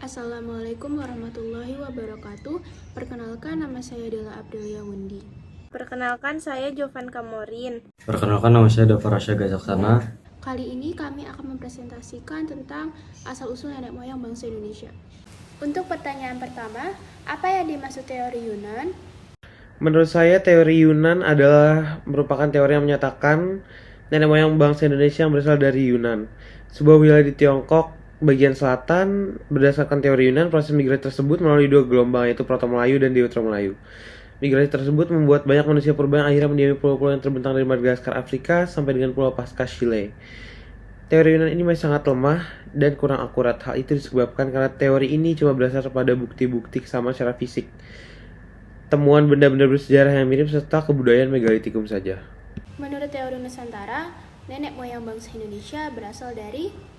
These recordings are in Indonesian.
Assalamualaikum warahmatullahi wabarakatuh. Perkenalkan, nama saya adalah Abdelia Wundi. Perkenalkan, saya Jovan Kamorin. Perkenalkan, nama saya Dava Rasya Gazaksana. Kali ini kami akan mempresentasikan tentang asal-usul nenek moyang bangsa Indonesia. Untuk pertanyaan pertama, apa yang dimaksud teori Yunan? Menurut saya, teori Yunan adalah merupakan teori yang menyatakan nenek moyang bangsa Indonesia yang berasal dari Yunan, sebuah wilayah di Tiongkok bagian selatan. Berdasarkan teori Yunan, proses migrasi tersebut melalui dua gelombang, yaitu Proto-Melayu dan Deutero-Melayu. Migrasi tersebut membuat banyak manusia purba yang akhirnya mendiami pulau-pulau yang terbentang dari Madagaskar, Afrika, sampai dengan Pulau Pasca, Chile. Teori Yunan ini masih sangat lemah dan kurang akurat. Hal itu disebabkan karena teori ini cuma berdasar pada bukti-bukti kesamaan secara fisik, temuan benda-benda bersejarah yang mirip, serta kebudayaan megalitikum saja. Menurut teori Nusantara, nenek moyang bangsa Indonesia berasal dari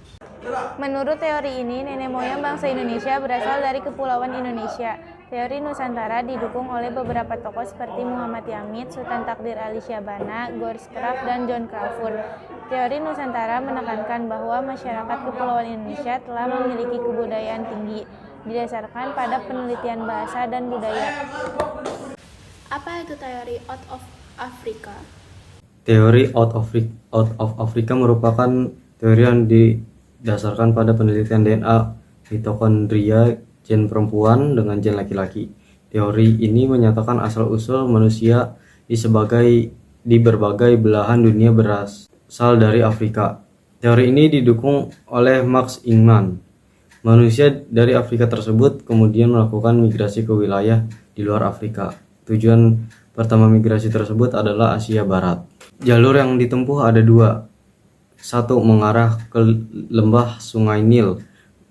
Menurut teori ini, nenek moyang bangsa Indonesia berasal dari Kepulauan Indonesia. Teori Nusantara didukung oleh beberapa tokoh seperti Muhammad Yamid, Sultan Takdir Ali Syabana, Gorskraf, dan John Crawfurd. Teori Nusantara menekankan bahwa masyarakat Kepulauan Indonesia telah memiliki kebudayaan tinggi, didasarkan pada penelitian bahasa dan budaya. apa itu teori out of Africa? Teori out of Africa merupakan teori yang didasarkan pada penelitian DNA mitokondria gen perempuan dengan gen laki-laki. Teori ini menyatakan asal-usul manusia di berbagai belahan dunia berasal dari Afrika. Teori ini didukung oleh Max Ingman. Manusia dari Afrika tersebut kemudian melakukan migrasi ke wilayah di luar Afrika. Tujuan pertama migrasi tersebut adalah Asia Barat. Jalur yang ditempuh ada dua. Satu, mengarah ke lembah Sungai Nil,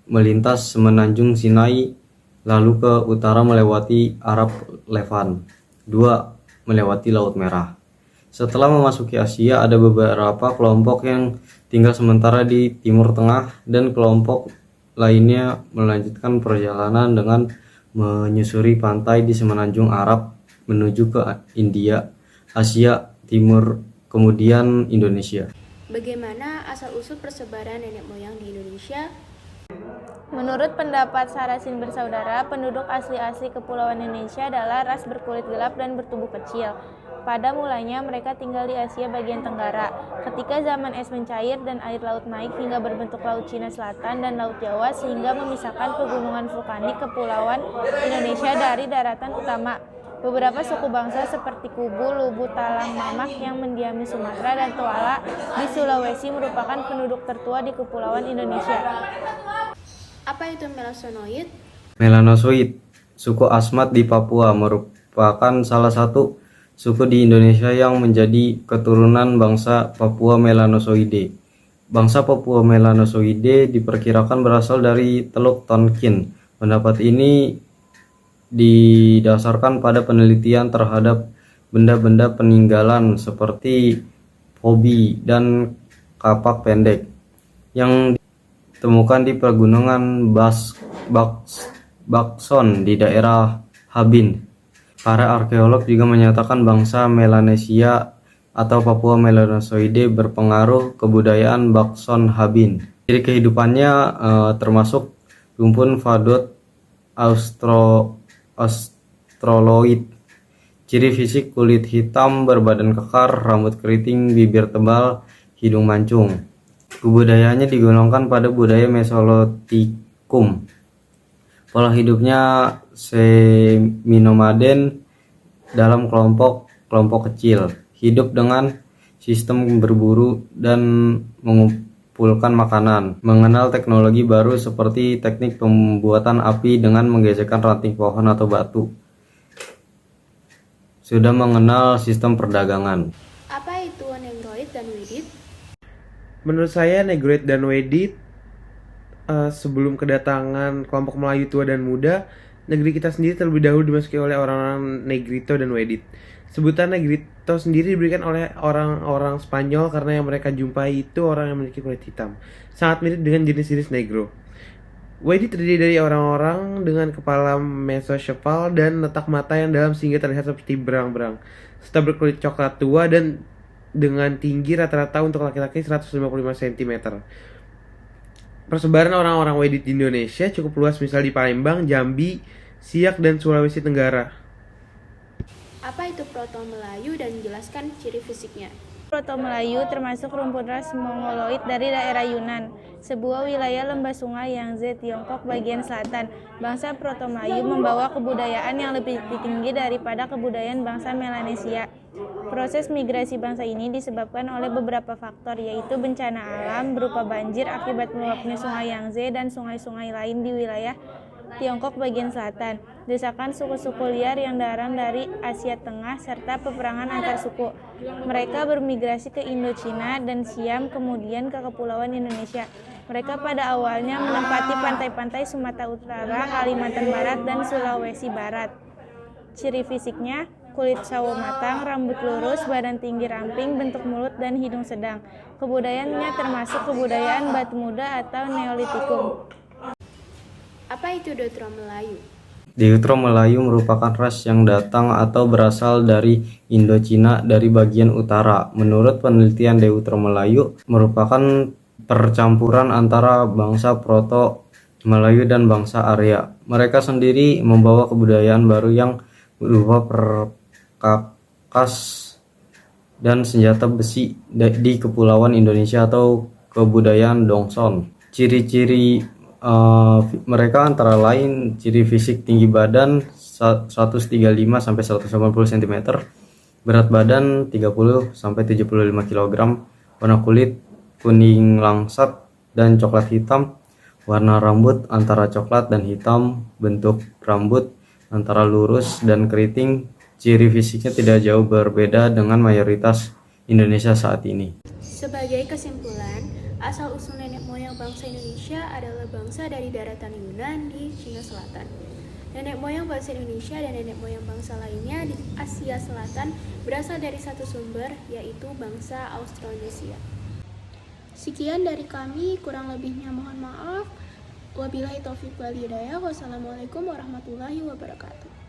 melintas semenanjung Sinai, lalu ke utara melewati Arab Levan. Dua, melewati Laut Merah. Setelah memasuki Asia, ada beberapa kelompok yang tinggal sementara di Timur Tengah dan kelompok lainnya melanjutkan perjalanan dengan menyusuri pantai di semenanjung Arab menuju ke India, Asia Timur, kemudian Indonesia. Bagaimana asal-usul persebaran nenek moyang di Indonesia? Menurut pendapat Sarasin bersaudara, penduduk asli Kepulauan Indonesia adalah ras berkulit gelap dan bertubuh kecil. Pada mulanya mereka tinggal di Asia bagian Tenggara. Ketika zaman es mencair dan air laut naik hingga berbentuk Laut Cina Selatan dan Laut Jawa sehingga memisahkan pegunungan vulkanik Kepulauan Indonesia dari daratan utama. Beberapa suku bangsa seperti Kubu, Lubu, Talang, Mamak yang mendiami Sumatera dan Toala di Sulawesi merupakan penduduk tertua di Kepulauan Indonesia. Apa itu melanosoid? Melanosoid, suku Asmat di Papua, merupakan salah satu suku di Indonesia yang menjadi keturunan bangsa Papua Melanosoide. Bangsa Papua Melanosoide diperkirakan berasal dari Teluk Tonkin. Pendapat ini didasarkan pada penelitian terhadap benda-benda peninggalan seperti hobi dan kapak pendek yang ditemukan di pegunungan Bakson di daerah Habin. Para arkeolog juga menyatakan bangsa Melanesia atau Papua Melanosoide berpengaruh kebudayaan Bakson Habin. Ciri kehidupannya termasuk rumpun Vadot Australoid. Ciri fisik kulit hitam, berbadan kekar, rambut keriting, bibir tebal, hidung mancung. Kebudayaannya digolongkan pada budaya Mesolitikum. Pola hidupnya seminomaden dalam kelompok kecil, hidup dengan sistem berburu dan mengumpulkan makanan, mengenal teknologi baru seperti teknik pembuatan api dengan menggeserkan ranting pohon atau batu, sudah mengenal sistem perdagangan. Apa itu Negroid dan Wedit? Menurut saya, Negroid dan Wedit sebelum kedatangan kelompok Melayu tua dan muda, negeri kita sendiri terlebih dahulu dimasuki oleh orang-orang Negrito dan Wedit. Sebutan Negrito sendiri diberikan oleh orang-orang Spanyol karena yang mereka jumpai itu orang yang memiliki kulit hitam, sangat mirip dengan jenis-jenis Negro. Wedit terdiri dari orang-orang dengan kepala mesocepal dan letak mata yang dalam sehingga terlihat seperti berang-berang, serta berkulit coklat tua dan dengan tinggi rata-rata untuk laki-laki 155 cm. Persebaran orang-orang Wedit di Indonesia cukup luas, misal di Palembang, Jambi, Siak, dan Sulawesi Tenggara. Apa itu Proto Melayu dan jelaskan ciri fisiknya? Proto Melayu termasuk rumpun ras Mongoloid dari daerah Yunan, sebuah wilayah lembah sungai Yangtze, Tiongkok bagian selatan. Bangsa Proto Melayu membawa kebudayaan yang lebih tinggi daripada kebudayaan bangsa Melanesia. Proses migrasi bangsa ini disebabkan oleh beberapa faktor, yaitu bencana alam berupa banjir akibat meluapnya sungai Yangtze dan sungai-sungai lain di wilayah Tiongkok bagian selatan, desakan suku-suku liar yang datang dari Asia Tengah, serta peperangan antar suku. Mereka bermigrasi ke Indochina dan Siam, kemudian ke Kepulauan Indonesia. Mereka pada awalnya menempati pantai-pantai Sumatera Utara, Kalimantan Barat, dan Sulawesi Barat. Ciri fisiknya, kulit sawo matang, rambut lurus, badan tinggi ramping, bentuk mulut dan hidung sedang. Kebudayaannya termasuk kebudayaan batu muda atau Neolitikum. Apa itu Deutero Melayu? Deutero Melayu merupakan ras yang datang atau berasal dari Indochina dari bagian utara. Menurut penelitian, Deutero Melayu merupakan percampuran antara bangsa Proto Melayu dan bangsa Arya. Mereka sendiri membawa kebudayaan baru yang berupa perkakas dan senjata besi di Kepulauan Indonesia atau kebudayaan Dongson. Ciri-ciri mereka antara lain ciri fisik: tinggi badan 135 sampai 180 cm, berat badan 30 sampai 75 kg, warna kulit kuning langsat dan coklat hitam, warna rambut antara coklat dan hitam, bentuk rambut antara lurus dan keriting. Ciri fisiknya tidak jauh berbeda dengan mayoritas Indonesia saat ini. Sebagai kesimpulan, asal-usul nenek moyang bangsa Indonesia adalah bangsa dari daratan Yunan di Cina Selatan. Nenek moyang bangsa Indonesia dan nenek moyang bangsa lainnya di Asia Selatan berasal dari satu sumber, yaitu bangsa Austronesia. Sekian dari kami, kurang lebihnya mohon maaf. Wabillahi taufiq wal hidayah. Wassalamualaikum warahmatullahi wabarakatuh.